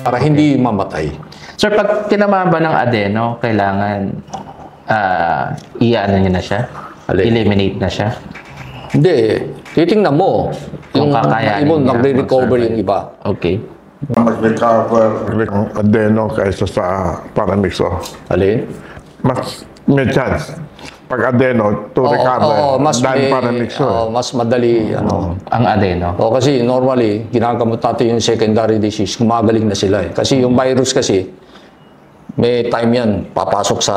para hindi mamatay. Sir, pag tinamaan ba ng adeno, kailangan i-ano niya na siya? Eliminate na siya? Hindi. Titingnan mo. Yung ibon, nagre-recover yung iba. Okay. Mag-recover ng adeno kaysa sa paramixo. Alin? Mas may chance. Pag adeno, to recover than paramixo. Mas madali, Ang adeno. kasi normally, ginagamot natin yung secondary disease, gumagaling na sila eh. Kasi yung virus kasi, may time yan, papasok sa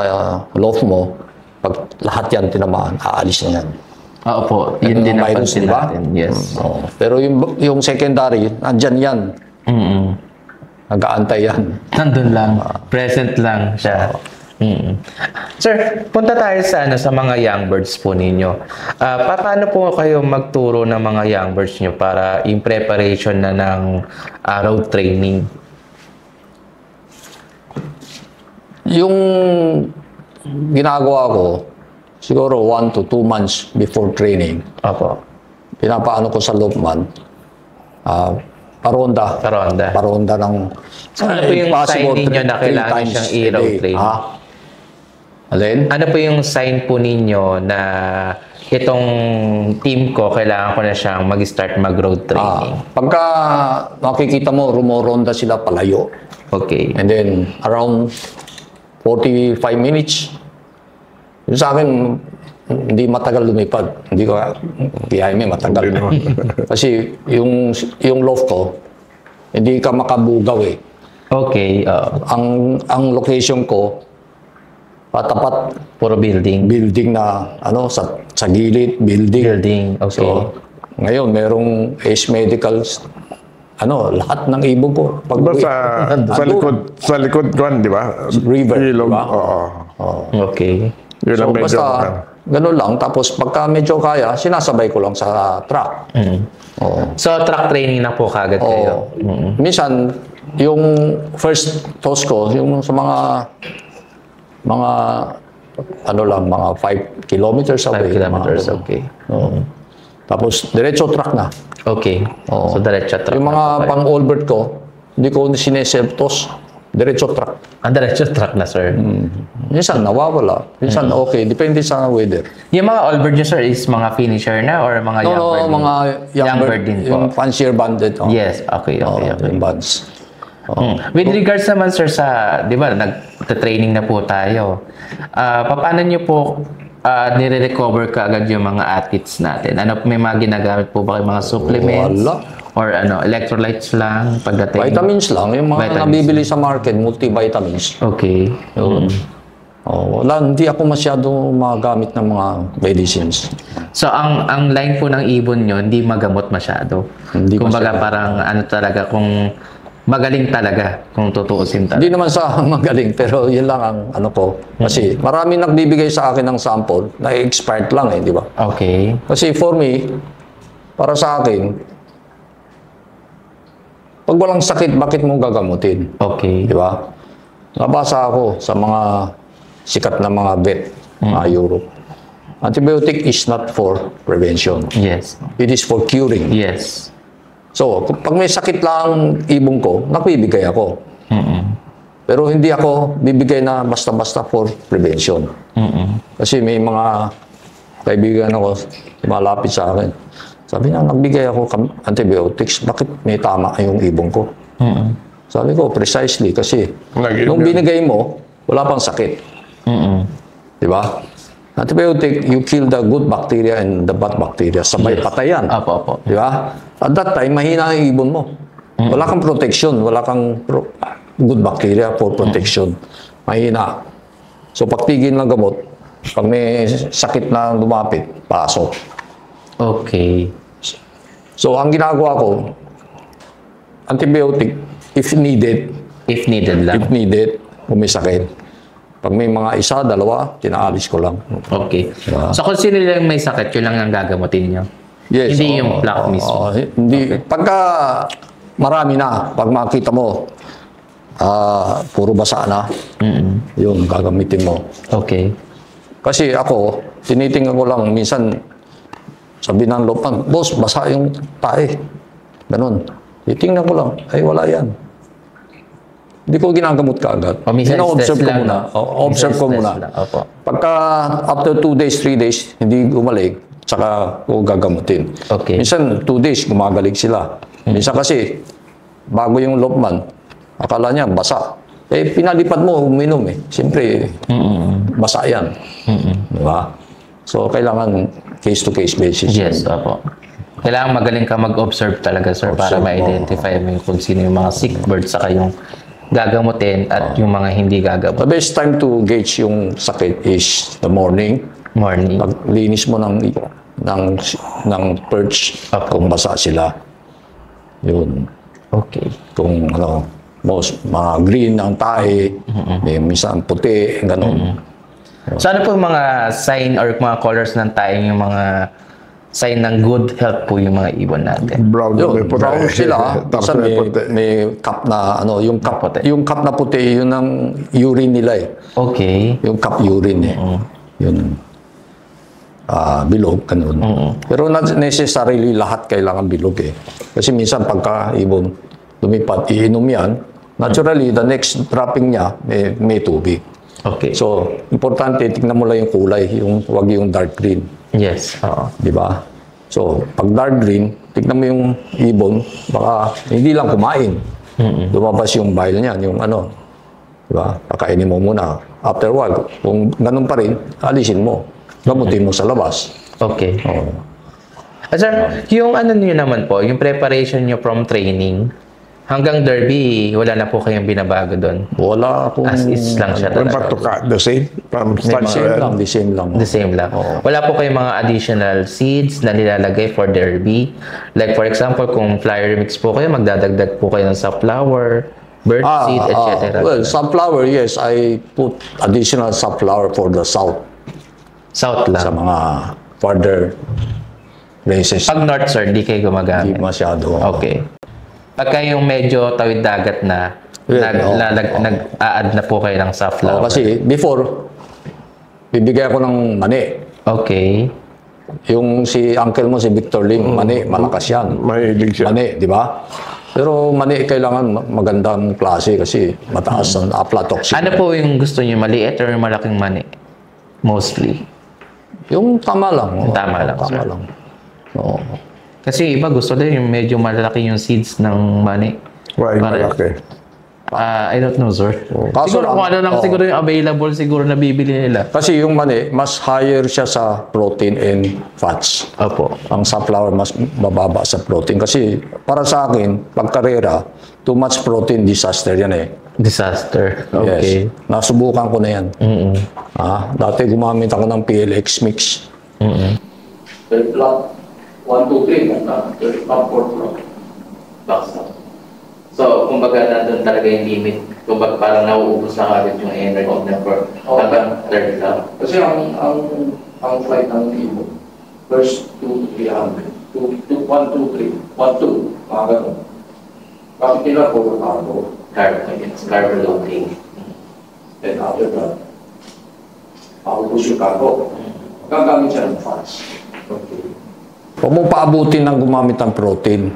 loaf mo, pag lahat yan tinamaan, aalis na yan. Oo po, yun din ang virus, pansin diba? natin. Yes. Pero yung secondary, andyan yan. Nag-aantay yan. Nandun lang. Present lang siya. Sir, punta tayo sa mga young birds po ninyo. Paano po kayo magturo ng mga young birds nyo para in preparation na ng road training? Yung ginagawa ko, siguro 1 to 2 months before training, Opo. pinapaano ko sa Lopman, paronda. Paronda. Paronda ng... Ano po yung sign ninyo na kailangan siyang i-road train? Alin? Ano po yung sign po ninyo na itong team ko, kailangan ko na siyang mag-start mag-road training? Pagka makikita mo, rumoronda sila palayo. Okay. And then, around 45 minutes, yung sa akin, hindi matagal lumipad. Hindi ko, kaya may matagal. Kasi yung loft ko, hindi ka makabugaw eh. Okay. Ang location ko, patapat, Puro building. building na, sa gilid, building. Building. Okay. So, ngayon, merong Ace Medicals, lahat ng ibon ko. Pag sa likod kuan, di ba? River, Ilog. di ba? Okay. Yun ang medyo. Basta, ganun lang. Tapos, pagka medyo kaya, sinasabay ko lang sa truck. So, track training na po kagad kayo? Minsan, yung first toss ko, yung sa mga mga 5 kilometers 5 away. kilometers, okay. Tapos, diretso truck na. Okay. So, diretso truck. Yung mga pang-Albert ko, hindi ko sineseptos. Diretso truck. Ang diretso truck na, sir. Minsan nawawala. Minsan okay. Depende sa weather. Yung mga all bird nyo, sir, is mga finisher na or mga young bird? mga young bird din po. Yung fancier banded. Yes. Okay. Yung bands. With regards naman, sir, sa, di ba, nag-training na po tayo. Paano nyo po nire-recover kaagad yung mga athletes natin? May mga ginagamit po ba kayo mga supplements? Wala. Or electrolytes lang pagdating? Vitamins lang. Yung mga nabibili sa market, multivitamins. Okay. Wala, hindi ako masyado magamit ng mga medicines. So, ang line po ng ibon nyo, hindi magamot masyado. Hindi Kumbaga, masyado. parang talaga, kung magaling talaga, kung tutuusin talaga. Hindi naman sa magaling, pero yun lang ang ko. Kasi marami nagbibigay sa akin ng sample na expired lang di ba? Okay. Kasi for me, para sa akin, pag walang sakit, bakit mo gagamutin? Okay. Di ba? Nabasa ako sa mga sikat na mga vet, mga Europe. Antibiotic is not for prevention. Yes. It is for curing. Yes. So, pag may sakit lang ibon ko, nagbibigay ako. Pero hindi ako bibigay na basta-basta for prevention. Kasi may mga kaibigan ako, malapit sa akin. Sabi niya, nagbigay ako antibiotics. Bakit may tama yung ibon ko? Sabi ko, precisely. Kasi nung binigay mo, wala pang sakit. Di ba? Antibiotic, you kill the good bacteria and the bad bacteria. Sabay patayan. Opo. Di ba? At that time, mahina ang ibon mo. Wala kang protection. Wala kang good bacteria for protection. Mahina. So, pagtigil ng gamot, pag may sakit na lumapit, pasok. Okay. So, ang ginagawa ko, antibiotic, if needed, If needed lang. kung may sakit. Pag may mga isa, dalawa, tinaalis ko lang. Okay. So, kung sino lang may sakit, yun lang ang gagamutin nyo? Yes. Hindi yung plaque mismo? Hindi. Pagka marami na, pag makita mo, puro basa na, yun, gagamitin mo. Okay. Kasi ako, tinitingnan ko lang, minsan, sabi ng lopan, boss, basa yung tae. Ganun. Titingnan ko lang, ay wala yan. Hindi ko ginagamot kaagad. O minsan Ino-observe stress ko lang, muna. no? Observe Minsan ko stress muna. lang. Opo. Pagka after 2 days, 3 days, hindi gumaling, tsaka ko gagamutin. Okay. Minsan 2 days, gumagaling sila. Minsan kasi, bago yung Lopman, akala niya basa. Eh, pinalipad mo, uminom eh. Siyempre, basa yan. Diba? So, kailangan case-to-case basis. Yes, opo. Kailangan magaling ka mag-observe talaga, sir, para Observe, ma-identify mo yung kung sino yung mga sick birds saka yung gagamutin at yung mga hindi gagamot. The best time to gauge yung sakit is the morning. Morning. Paglinis mo ng perch kung basa sila. Yun. Okay. Kung mga green ang tae, may minsan puti, gano'n. So ano po yung mga sign or mga colors ng tayong yung mga sign ng good health po yung mga ibon natin? Brown na may Yun, puti. brown sila. Tapos Minsan may puti. may cup na, Puti. yung cup na puti, yun ang urine nila eh. Okay. Yung cup urine eh. Yun. Bilog, ganun. Pero not necessarily lahat kailangan bilog eh. Kasi minsan pagka ibon lumipat, iinom yan, naturally, the next dropping niya, may tubig. Okay. So, importante, tignan mo lang yung kulay, wag yung dark green. Yes. Oo. Di ba? So, pag dark green, tignan mo yung ibon, baka hindi lang kumain. Lumabas yung bile niyan, yung di ba? Pakainin mo muna. After a while, kung ganun pa rin, alisin mo. Gamutin mo sa labas. Okay. Oh. Sir, yung niyo naman po, yung preparation niyo from training, hanggang derby, wala na po kayong binabago doon? Wala akong... As is lang siya From talaga. back to cut, the same? From start to end? The same lang. The same lang. Wala po kayong mga additional seeds na nilalagay for derby. Like for example, kung flyer mix po kayo, magdadagdag po kayo ng sunflower, bird seed, etc. Well, sunflower, yes. I put additional sunflower for the south. South Sa lang. mga further places. Pag north, sir, di kayo Hindi gumagamit. masyado. Okay. Pagka yung medyo tawid dagat na, Yeah, nag-a-add na po kayo ng sunflower. Kasi before, bibigay ako ng mani. Okay. Yung si uncle mo, si Victor Lim, mani, malakas yan. Mahilig siya. Mani, di ba? Pero mani, kailangan magandang klase kasi mataas ang aflatoxin. Ano po yung gusto niyo, maliit or malaking mani? Mostly. Yung tama lang. Yung tama lang, Tama sir. lang. Oo. Kasi iba gusto din yung medyo malaki yung seeds ng mani. Why Para- malaki? I don't know, sir. Kaso Siguro lang- kung ano lang oo. siguro yung available siguro na bibili nila. Kasi yung mani, mas higher siya sa protein and fats. Opo. Ang sunflower mas mababa sa protein. Kasi para sa akin, pag karera, too much protein, disaster yan eh. Disaster. Okay. Yes. Nasubukan ko na yan. Dati gumamit ako ng PLX mix. Third block, 1, 2, 3. Third block, 4th block. So, kumbaga nandun talaga yung limit. Kumbaga parang nauubos na agad yung energy na for hanggang third lang. Kasi ang flight ng ibon, first 2 to 300. 1, 2, 3. 1, 2. Mga ganun. Bakit nila for cargo? Carbo loading. Then after that, paubos yung cargo. Gagamit siya ng fats. Okay. Huwag mong paabutin ng gumamit ng protein.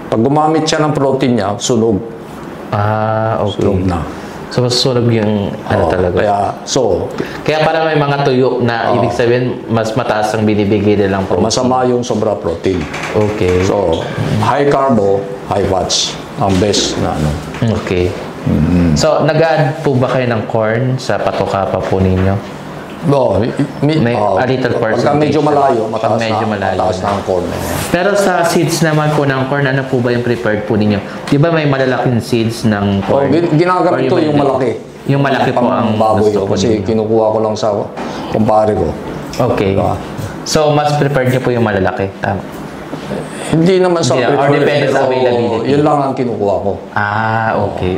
Pag gumamit siya ng protein niya, sunog. Okay. Sunog na. So, mas sunog yung talaga. Kaya Kaya parang may mga tuyo na ibig sabihin mas mataas ang binibigay nilang protein. masama yung sobra protein. Okay. So, high carbo, high fats. Ang best na Okay. So, nag-add po ba kayo ng corn sa patukapa po ninyo? No, May a little pagka percentage. medyo malayo, Pag medyo malayo mataas na. na ang corn. Pero sa seeds naman po ng corn, ano po ba yung prepared po ninyo? Di ba may malalaking seeds ng corn? Ginagamit ko yung malaki. Yung malaki po ang baboy gusto po ko. Kasi ninyo. kinukuha ko lang sa kumpare ko. Okay. Diba? So, mas prepared niyo po yung malalaki. Tama. Hindi naman sa Hindi, or depende sa availability. Yun lang ang kinukuha ko. Okay.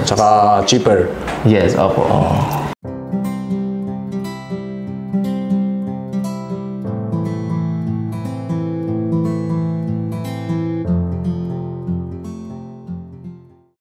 Tsaka cheaper. Yes, opo.